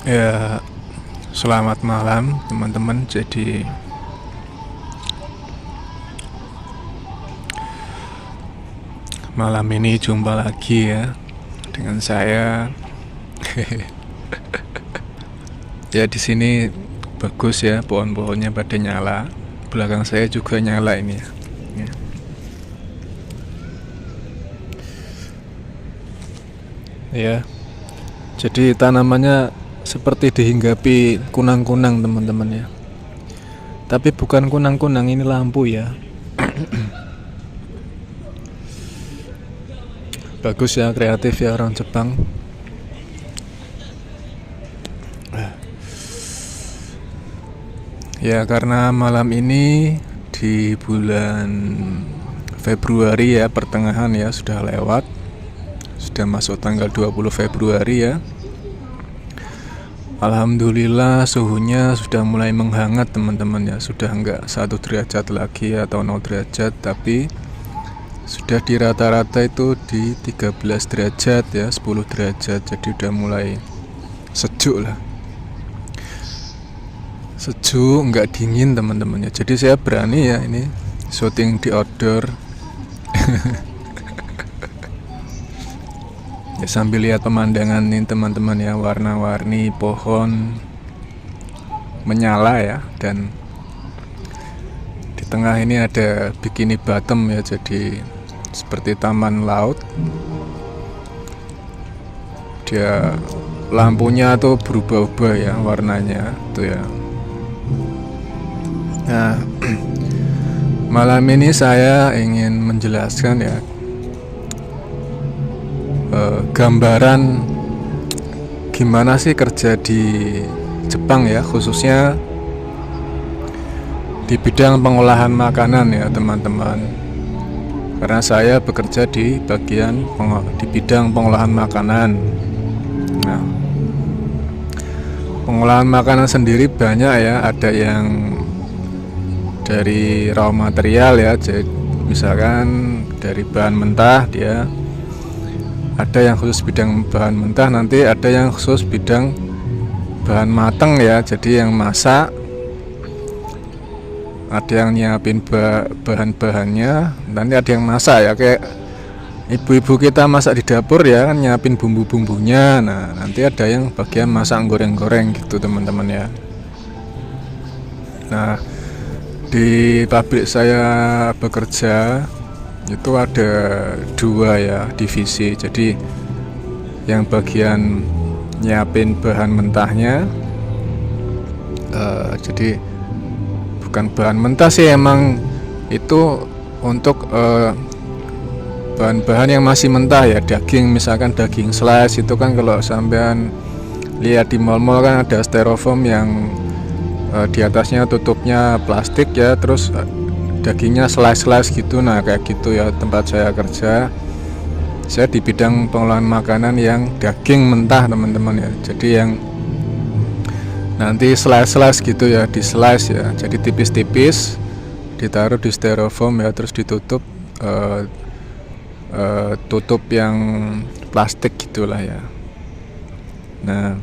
Ya, selamat malam teman-teman. Jadi malam ini jumpa lagi ya dengan saya. Ya di sini bagus ya, pohon-pohonnya pada nyala. Belakang saya juga nyala ini ya. Ya. Ya. Jadi tanamannya seperti dihinggapi kunang-kunang teman-teman ya. Tapi bukan kunang-kunang, ini lampu ya. Bagus ya, kreatif ya orang Jepang. Ya karena malam ini di bulan Februari ya, pertengahan ya, sudah lewat. Sudah masuk tanggal 20 Februari ya. Alhamdulillah suhunya sudah mulai menghangat teman-teman ya. Sudah enggak 1 derajat lagi atau 0 derajat, tapi sudah di rata-rata itu di 13 derajat ya, 10 derajat. Jadi udah mulai sejuk lah. Sejuk, enggak dingin teman-teman ya. Jadi saya berani ya ini syuting di outdoor. Ya, sambil lihat pemandangan nih teman-teman ya, warna-warni pohon menyala ya, dan di tengah ini ada Bikini Bottom ya, jadi seperti taman laut. Dia lampunya tuh berubah-ubah ya warnanya tuh ya. Nah, malam ini saya ingin menjelaskan ya gambaran gimana sih kerja di Jepang ya, khususnya di bidang pengolahan makanan ya teman-teman. Karena saya bekerja di bidang pengolahan makanan. Nah, pengolahan makanan sendiri banyak ya, ada yang dari raw material ya, jadi misalkan dari bahan mentah dia. Ada yang khusus bidang bahan mentah, nanti ada yang khusus bidang bahan mateng ya, jadi yang masak. Ada yang nyiapin bahan-bahannya, nanti ada yang masak ya, kayak ibu-ibu kita masak di dapur ya kan, nyiapin bumbu-bumbunya. Nah nanti ada yang bagian masak goreng-goreng gitu teman-teman ya. Nah di pabrik saya bekerja itu ada 2 ya divisi. Jadi yang bagian nyiapin bahan mentahnya, jadi bukan bahan mentah sih, emang itu untuk bahan-bahan yang masih mentah ya. Daging, misalkan daging slice itu kan, kalau sampean lihat di mall-mall kan ada styrofoam yang di atasnya tutupnya plastik ya, terus dagingnya slice gitu. Nah kayak gitu ya tempat saya kerja. Saya di bidang pengolahan makanan yang daging mentah teman-teman ya, jadi yang nanti slice gitu ya, di slice ya, jadi tipis-tipis, ditaruh di styrofoam ya, terus ditutup tutup yang plastik gitulah ya. Nah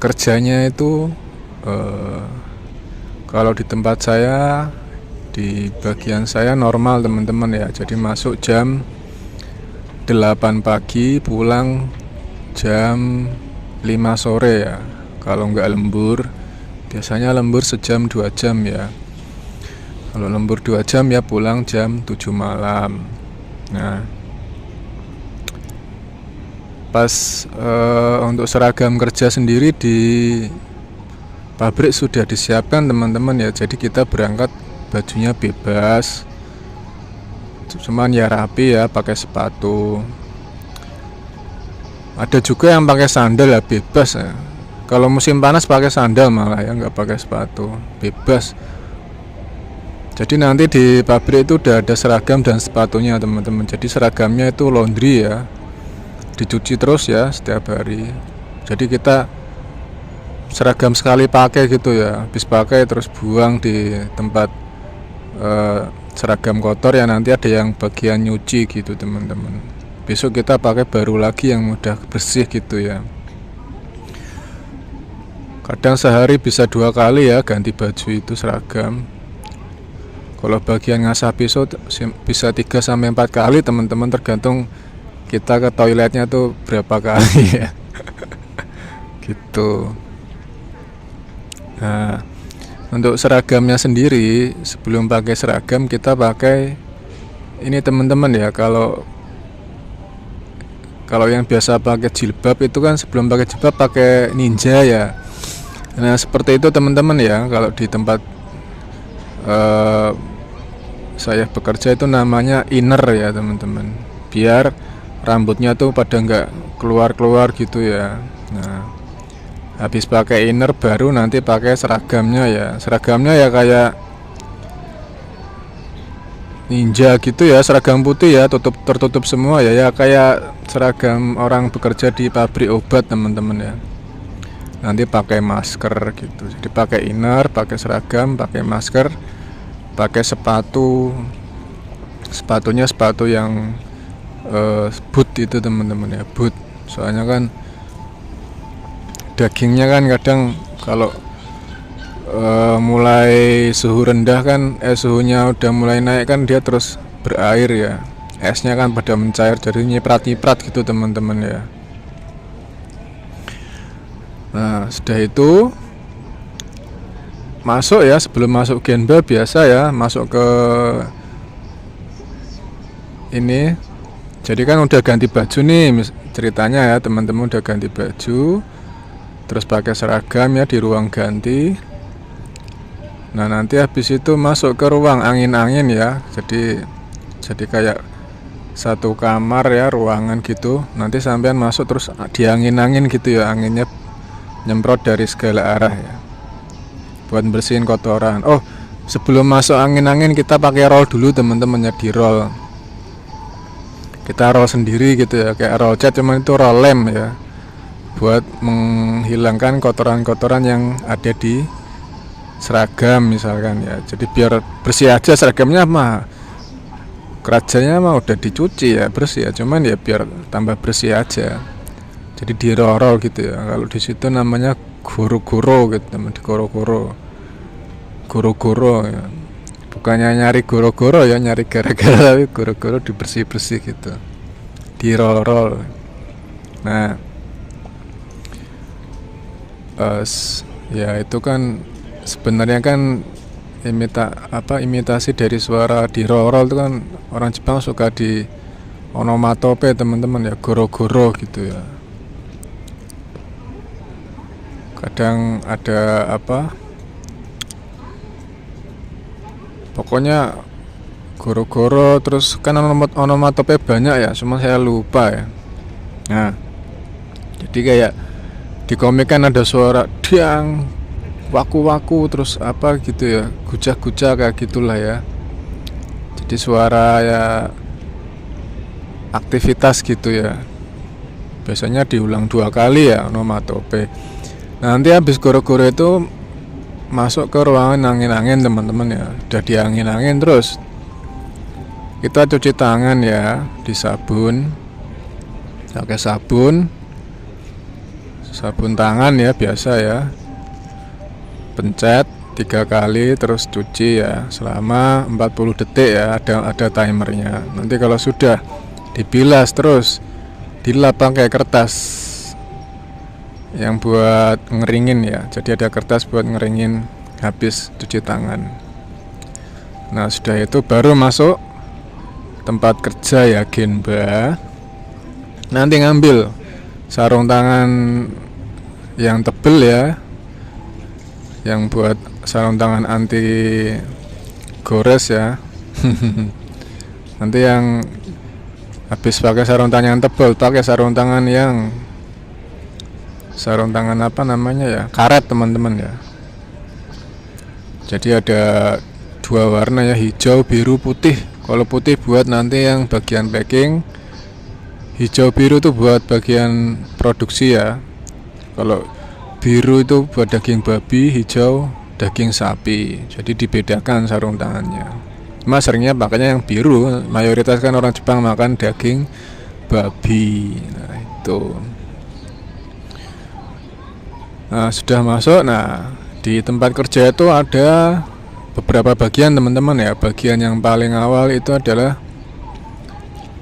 kerjanya itu kalau di tempat saya, di bagian saya normal teman-teman ya, jadi masuk jam 8 pagi, pulang jam 5 sore ya. Kalau nggak lembur, biasanya lembur sejam 2 jam ya. Kalau lembur 2 jam ya pulang jam 7 malam. Nah pas untuk seragam kerja sendiri di pabrik sudah disiapkan teman-teman ya, jadi kita berangkat bajunya bebas, cuman ya rapi ya, pakai sepatu. Ada juga yang pakai sandal ya, bebas ya. Kalau musim panas pakai sandal malah ya, nggak pakai sepatu, bebas. Jadi nanti di pabrik itu udah ada seragam dan sepatunya teman-teman. Jadi seragamnya itu laundry ya, dicuci terus ya setiap hari. Jadi kita seragam sekali pakai gitu ya, habis pakai terus buang di tempat seragam kotor ya, nanti ada yang bagian nyuci gitu teman-teman. besok kita pakai baru lagi yang udah bersih gitu ya. Kadang sehari bisa 2 kali ya ganti baju itu seragam. Kalau bagian ngasah pisau bisa 3-4 kali teman-teman, tergantung kita ke toiletnya tuh berapa kali ya. Gitu. Nah, untuk seragamnya sendiri, sebelum pakai seragam kita pakai ini teman-teman ya. Kalau yang biasa pakai jilbab itu kan sebelum pakai jilbab pakai ninja ya. Nah seperti itu teman-teman ya. Kalau di tempat saya bekerja itu namanya inner ya teman-teman, biar rambutnya tuh pada nggak keluar-keluar gitu ya. Nah habis pakai inner baru nanti pakai seragamnya ya. Seragamnya ya kayak ninja gitu ya, seragam putih ya, tertutup semua ya, kayak seragam orang bekerja di pabrik obat teman-teman ya. Nanti pakai masker gitu. Jadi pakai inner, pakai seragam, pakai masker, pakai sepatunya sepatu yang boot itu teman-teman ya, boot. Soalnya kan dagingnya kan kadang kalau mulai suhu rendah kan, suhunya udah mulai naik kan dia terus berair ya, esnya kan pada mencair, jadi nyiprat-nyiprat gitu teman-teman ya. Nah sudah itu masuk ya, sebelum masuk genba biasa ya masuk ke ini. Jadi kan udah ganti baju nih ceritanya ya teman-teman, udah ganti baju terus pakai seragam ya di ruang ganti. Nah nanti habis itu masuk ke ruang angin-angin ya, jadi kayak satu kamar ya, ruangan gitu. Nanti sampean masuk terus diangin-angin gitu ya, anginnya nyemprot dari segala arah ya, buat bersihin kotoran. Oh sebelum masuk angin-angin kita pakai roll dulu teman-teman ya, di roll. Kita roll sendiri gitu ya, kayak roll cat, cuman itu roll lem ya, buat menghilangkan kotoran-kotoran yang ada di seragam misalkan ya. Jadi biar bersih aja seragamnya mah, kerajanya mah udah dicuci ya, bersih ya, cuman ya biar tambah bersih aja. Jadi di roll gitu ya. Kalau di situ namanya goro-goro gitu teman, di goro-goro ya. Bukannya nyari goro-goro ya, nyari gara-gara, tapi goro-goro dibersih-bersih gitu, di roll. Nah ya itu kan sebenarnya kan imitasi dari suara di roll itu kan orang Jepang suka di onomatope teman-teman ya, goro-goro gitu ya. Kadang ada pokoknya goro-goro, terus kan onomatope banyak ya, cuma saya lupa ya. Nah jadi kayak di komik kan ada suara diang, waku-waku, terus gitu ya, gujah-gujah kayak gitulah ya. Jadi suara ya aktivitas gitu ya, biasanya diulang 2 kali ya onomatope. Nanti habis goro-goro itu masuk ke ruangan angin-angin teman-teman ya. Udah di angin-angin terus kita cuci tangan ya, di sabun, pakai sabun tangan ya biasa ya, pencet 3 kali terus cuci ya selama 40 detik ya, ada timernya. Nanti kalau sudah dibilas terus dilap pakai kertas yang buat ngeringin ya, jadi ada kertas buat ngeringin habis cuci tangan. Nah sudah itu baru masuk tempat kerja ya, genba. Nanti ngambil sarung tangan yang tebel ya, yang buat sarung tangan anti gores ya. Nanti yang habis pakai sarung tangan yang tebal, pakai sarung tangan karet teman-teman ya. Jadi ada 2 warna ya, hijau, biru, putih. Kalau putih buat nanti yang bagian packing, hijau biru itu buat bagian produksi ya. Kalau biru itu buat daging babi, hijau daging sapi. Jadi dibedakan sarung tangannya. Mas seringnya pakainya yang biru, mayoritas kan orang Jepang makan daging babi. Nah itu. Nah sudah masuk. Nah di tempat kerja itu ada beberapa bagian teman-teman ya. Bagian yang paling awal itu adalah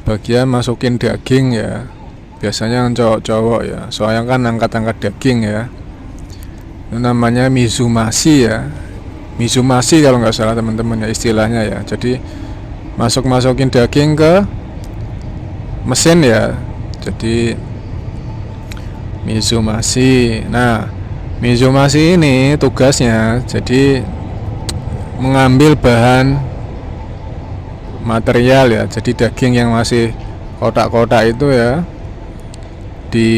bagian masukin daging ya. Biasanya yang cowok-cowok ya, soalnya kan angkat-angkat daging ya. Itu namanya mizumasi ya. Mizumasi kalau nggak salah teman-teman ya istilahnya ya. Jadi masukin daging ke mesin ya. Jadi mizumasi. Nah, mizumasi ini tugasnya jadi mengambil bahan material ya. Jadi daging yang masih kotak-kotak itu ya di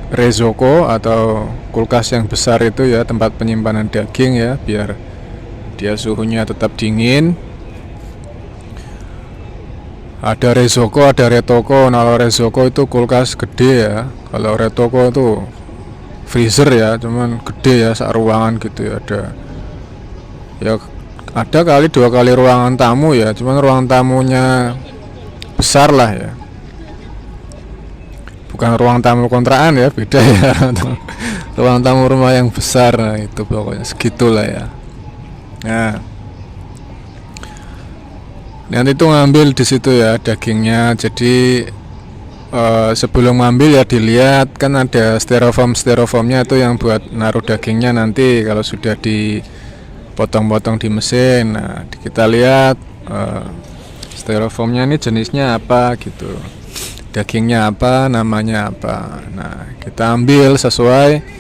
rezoko atau kulkas yang besar itu ya, tempat penyimpanan daging ya, biar dia suhunya tetap dingin. Ada rezoko, ada retoko. Kalau rezoko itu kulkas gede ya, kalau retoko itu freezer ya, cuman gede ya, sak ruangan gitu ya. Ada kali 2 kali ruangan tamu ya, cuman ruang tamunya besar lah ya, bukan ruang tamu kontrakan ya, beda ya. Ruang tamu rumah yang besar. Nah itu pokoknya segitulah ya. Nah nanti itu ngambil di situ ya dagingnya. Jadi sebelum ngambil ya dilihat kan ada styrofoamnya itu yang buat naruh dagingnya nanti kalau sudah dipotong-potong di mesin. Nah kita lihat styrofoamnya ini jenisnya apa gitu, dagingnya apa, namanya apa. Nah kita ambil sesuai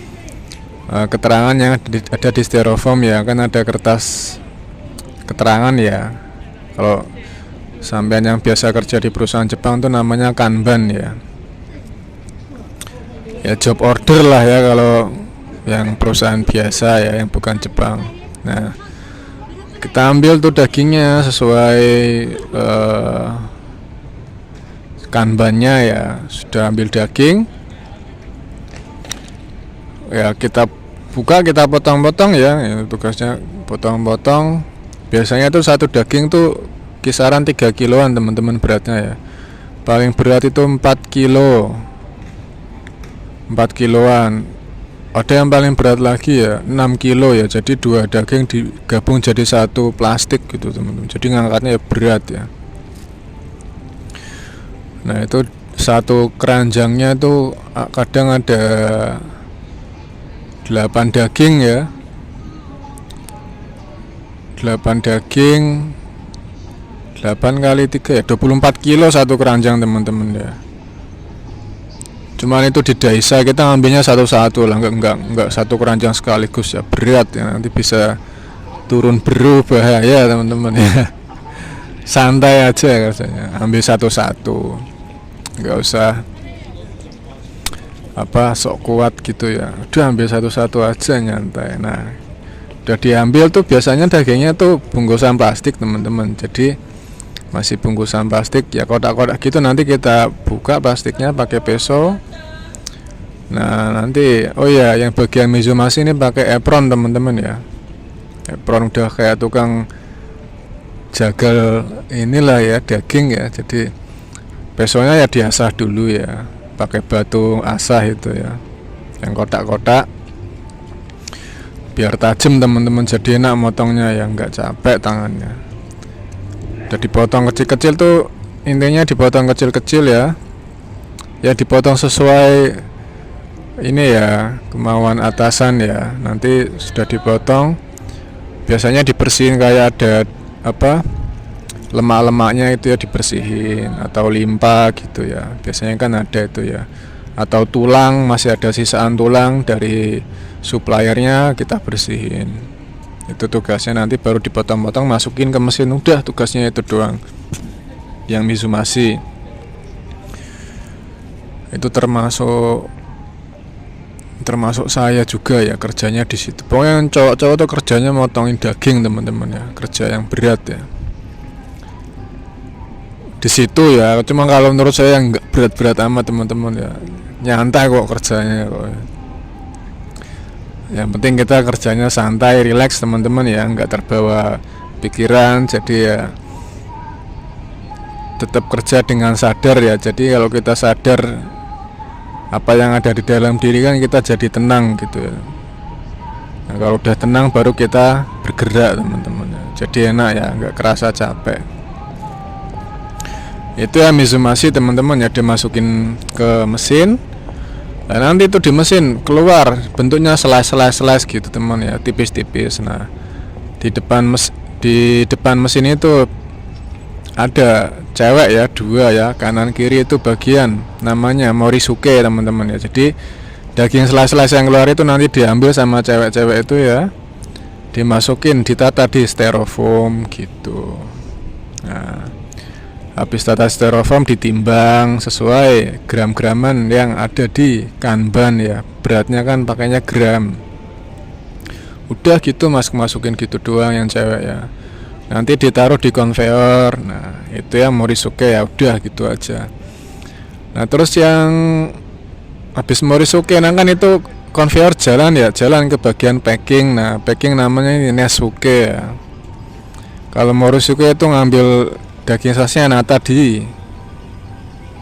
keterangan yang ada di styrofoam ya, kan ada kertas keterangan ya. Kalau sampean yang biasa kerja di perusahaan Jepang tuh namanya kanban ya. Ya job order lah ya kalau yang perusahaan biasa ya, yang bukan Jepang. Nah kita ambil tuh dagingnya sesuai kanbannya ya. Sudah ambil daging ya, kita buka, kita potong-potong ya. Tugasnya potong-potong. Biasanya tuh satu daging tuh kisaran 3 kiloan teman-teman beratnya ya. Paling berat itu 4 kilo, 4 kiloan. Ada yang paling berat lagi ya 6 kilo ya. Jadi 2 daging digabung jadi 1 plastik gitu teman-teman. Jadi ngangkatnya ya berat ya. Nah itu satu keranjangnya tuh kadang ada 8 daging ya. 8 daging 8 kali 3 ya 24 kilo satu keranjang teman-teman ya. Cuman itu di Daisa kita ngambilnya satu-satu lah, enggak satu keranjang sekaligus ya, berat ya, nanti bisa turun beru, bahaya teman-teman ya. Santai aja rasanya, ambil satu-satu, enggak usah sok kuat gitu ya. Udah ambil satu-satu aja, nyantai. Nah udah diambil tuh biasanya dagingnya tuh bungkusan plastik teman-teman. Jadi masih bungkusan plastik ya, kotak-kotak gitu. Nanti kita buka plastiknya pakai peso. Nah nanti yang bagian mizumasi ini pakai apron teman-teman ya. Apron udah kayak tukang jagal inilah ya daging ya. Jadi pesonya ya diasah dulu ya, pakai batu asah itu ya, yang kotak-kotak, biar tajam teman-teman, jadi enak motongnya ya, nggak capek tangannya. Udah dipotong kecil-kecil tuh, intinya dipotong kecil-kecil ya. Ya dipotong sesuai ini ya, kemauan atasan ya. Nanti sudah dipotong, biasanya dibersihin, kayak ada lemak-lemaknya itu ya dibersihin, atau limpa gitu ya. Biasanya kan ada itu ya. Atau tulang, masih ada sisaan tulang dari suppliernya, kita bersihin. Itu tugasnya, nanti baru dipotong-potong masukin ke mesin. Udah tugasnya itu doang yang mizumasi. Itu termasuk saya juga ya, kerjanya di situ. Pokoknya yang cowok-cowok tuh kerjanya motongin daging teman-teman ya, kerja yang berat ya di situ ya. Cuma kalau menurut saya nggak berat-berat amat teman-teman ya, nyantai kok kerjanya kok. Yang penting kita kerjanya santai, rileks teman-teman ya, nggak terbawa pikiran. Jadi ya tetap kerja dengan sadar ya. Jadi kalau kita sadar apa yang ada di dalam diri kan kita jadi tenang gitu ya. Nah, kalau udah tenang baru kita bergerak teman-teman. Jadi enak ya, nggak kerasa capek. Itu ya mizumasi teman-teman ya, dimasukin ke mesin. Nah, nanti itu di mesin keluar bentuknya slice gitu teman ya, tipis-tipis. Nah, di depan mesin itu ada cewek ya, 2 ya, kanan kiri itu bagian namanya morisuke teman-teman ya. Jadi daging slice yang keluar itu nanti diambil sama cewek-cewek itu ya, dimasukin, ditata di styrofoam gitu. Nah, habis tata styrofoam ditimbang sesuai gram-graman yang ada di kanban ya, beratnya kan pakainya gram. Udah gitu masukin gitu doang yang cewek ya. Nanti ditaruh di konveyor. Nah itu yang morisuke ya, udah gitu aja. Nah terus yang habis morisuke nah kan itu konveyor jalan ke bagian packing. Nah packing namanya ini nesuke ya. Kalau morisuke itu ngambil daging slice-nya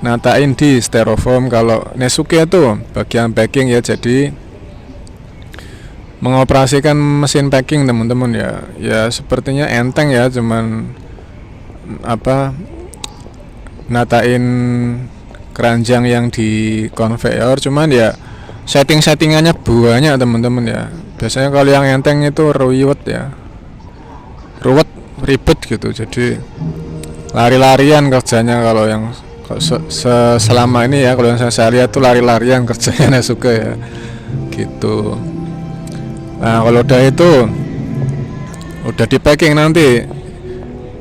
natain di styrofoam. Kalau nesuke itu bagian packing ya, jadi mengoperasikan mesin packing teman-teman ya. Ya sepertinya enteng ya, cuman natain keranjang yang di konveyor, cuman ya settingannya banyak teman-teman ya. Biasanya kalau yang enteng itu ruwet, ribet gitu, jadi lari-larian kerjanya. Kalau yang selama ini ya, kalau yang saya lihat tuh lari-larian kerjanya suka ya gitu. Nah kalau udah itu udah di packing, nanti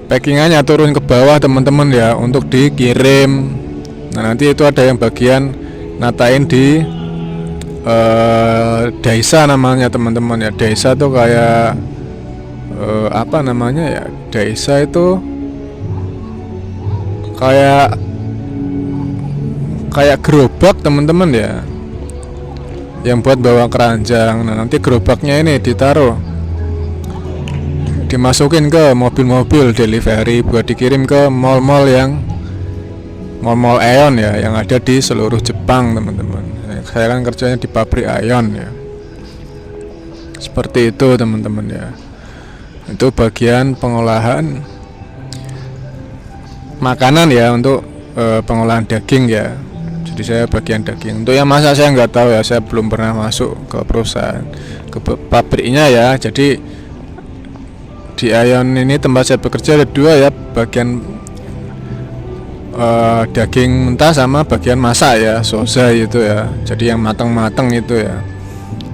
packingannya turun ke bawah teman-teman ya untuk dikirim. Nah nanti itu ada yang bagian natain di daisa namanya teman-teman ya. Daisa tuh kayak apa namanya ya, daisa itu kayak gerobak teman-teman ya, yang buat bawa keranjang. Nah nanti gerobaknya ini dimasukin ke mobil-mobil delivery buat dikirim ke mall-mall Aeon ya, yang ada di seluruh Jepang teman-teman. Saya kan kerjanya di pabrik Aeon ya, seperti itu teman-teman ya. Itu bagian pengolahan makanan ya, untuk pengolahan daging ya. Jadi saya bagian daging. Untuk yang masak saya nggak tahu ya, saya belum pernah masuk ke perusahaan, ke pabriknya ya. Jadi di Aeon ini tempat saya bekerja ada 2 ya, bagian daging mentah sama bagian masak ya, sozai itu ya. Jadi yang matang-matang itu ya,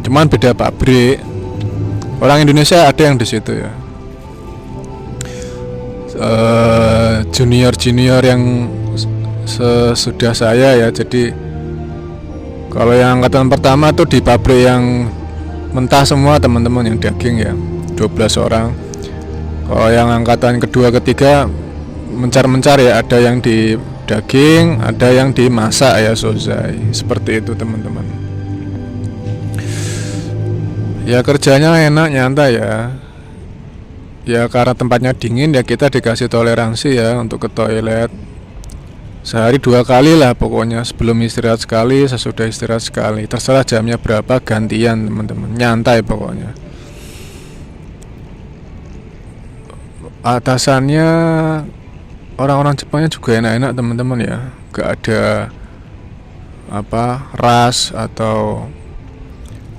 cuman beda pabrik. Orang Indonesia ada yang di situ ya, junior yang sesudah saya ya. Jadi kalau yang angkatan pertama tuh di pabrik yang mentah semua teman-teman, yang daging ya 12 orang. Kalau yang angkatan kedua ketiga mencar ya, ada yang di daging, ada yang dimasak ya, sozai. Seperti itu teman-teman ya. Kerjanya enak, nyantai ya. Ya karena tempatnya dingin ya, kita dikasih toleransi ya untuk ke toilet sehari 2 kali lah pokoknya. Sebelum istirahat sekali, sesudah istirahat sekali, terserah jamnya berapa, gantian teman-teman, nyantai pokoknya. Atasannya orang-orang Jepangnya juga enak-enak teman-teman ya, gak ada ras atau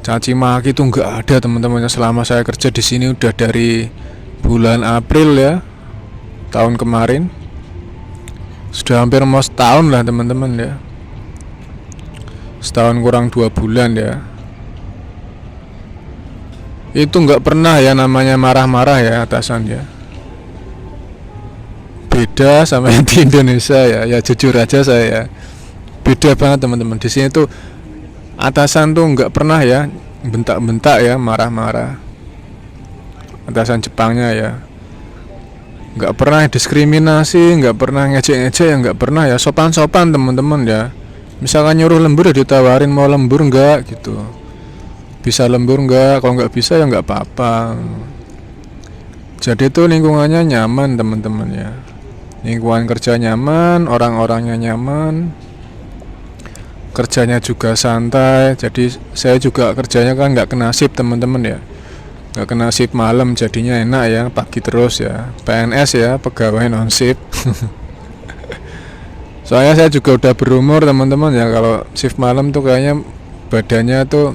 caci maki itu nggak ada teman-teman. Selama saya kerja di sini udah dari bulan April ya, tahun kemarin, sudah hampir mau setahun lah teman-teman ya, setahun kurang 2 bulan ya. Itu nggak pernah ya namanya marah-marah ya atasan ya. Beda sama yang di Indonesia ya jujur aja saya ya, beda banget teman-teman. Di sini tuh atasan tuh nggak pernah ya bentak-bentak ya, marah-marah. Atasan Jepangnya ya nggak pernah diskriminasi, nggak pernah ngejek-ngejek ya, nggak pernah ya, sopan-sopan teman-teman ya. Misalkan nyuruh lembur ya ditawarin mau lembur nggak gitu, bisa lembur nggak, kalau nggak bisa ya nggak apa-apa. Jadi tuh lingkungannya nyaman teman-teman ya. lingkungan kerja nyaman, orang-orangnya nyaman, kerjanya juga santai. Jadi saya juga kerjanya kan nggak kena shift teman-teman ya, nggak kena shift malam, jadinya enak ya, pagi terus ya, PNS ya, pegawai non shift. Soalnya saya juga udah berumur teman-teman ya, kalau shift malam tuh kayaknya badannya tuh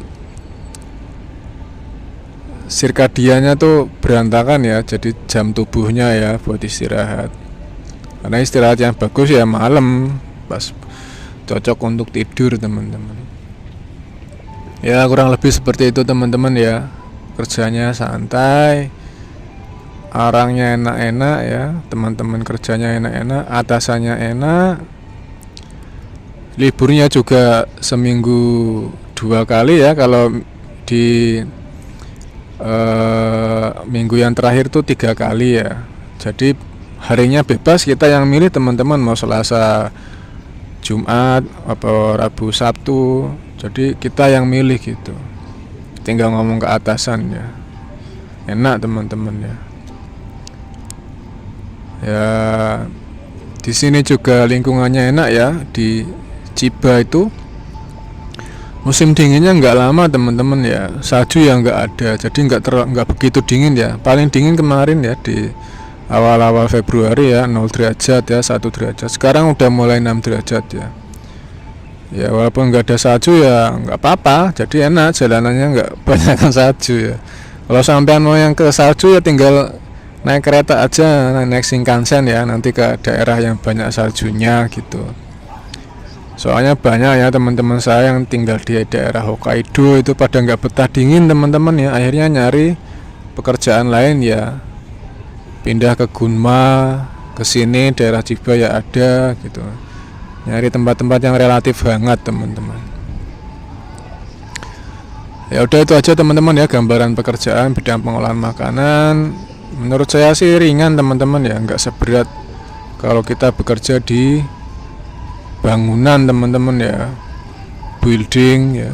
sirkadiannya tuh berantakan ya, jadi jam tubuhnya ya buat istirahat. Karena istirahat yang bagus ya malam, pas cocok untuk tidur teman-teman. Ya kurang lebih seperti itu teman-teman ya. Kerjanya santai, orangnya enak-enak ya, teman-teman kerjanya enak-enak, atasannya enak. Liburnya juga seminggu 2 kali ya, kalau di minggu yang terakhir tuh 3 kali ya. Jadi harinya bebas, kita yang milih teman-teman, mau Selasa, Jumat, apa Rabu, Sabtu. Jadi kita yang milih gitu. Tinggal ngomong ke atasan ya. Enak teman-teman ya. Ya di sini juga lingkungannya enak ya, di Chiba itu. Musim dinginnya nggak lama teman-teman ya, salju ya nggak ada, jadi nggak begitu dingin ya. Paling dingin kemarin ya di awal-awal Februari ya, 0 derajat ya, 1 derajat. Sekarang udah mulai 6 derajat ya. Ya walaupun nggak ada salju ya nggak apa-apa, jadi enak jalanannya, nggak banyak salju ya. Kalau sampean mau yang ke salju ya tinggal naik kereta aja, naik Shinkansen ya, nanti ke daerah yang banyak saljunya gitu. Soalnya banyak ya teman-teman saya yang tinggal di daerah Hokkaido itu pada nggak betah dingin teman-teman ya, akhirnya nyari pekerjaan lain ya, pindah ke Gunma, ke sini daerah Chiba ya ada gitu, nyari tempat-tempat yang relatif hangat teman-teman. Ya udah itu aja teman-teman ya, gambaran pekerjaan bidang pengolahan makanan. Menurut saya sih ringan teman-teman ya, nggak seberat kalau kita bekerja di bangunan teman-teman ya, building ya.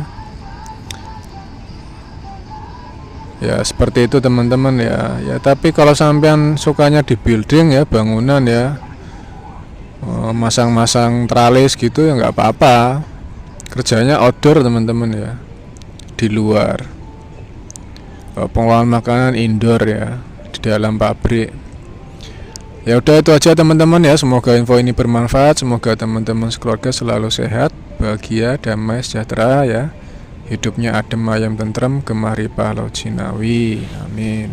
Ya seperti itu teman-teman ya. Ya tapi kalau sampean sukanya di building ya, bangunan ya, masang-masang tralis gitu ya nggak apa-apa. Kerjanya outdoor teman-teman ya, di luar. Pengolahan makanan indoor ya, di dalam pabrik. Ya udah itu aja teman-teman ya, semoga info ini bermanfaat, semoga teman-teman sekeluarga selalu sehat, bahagia, damai, sejahtera ya. Hidupnya adem ayem tentrem, gemari palau jinawi. Amin.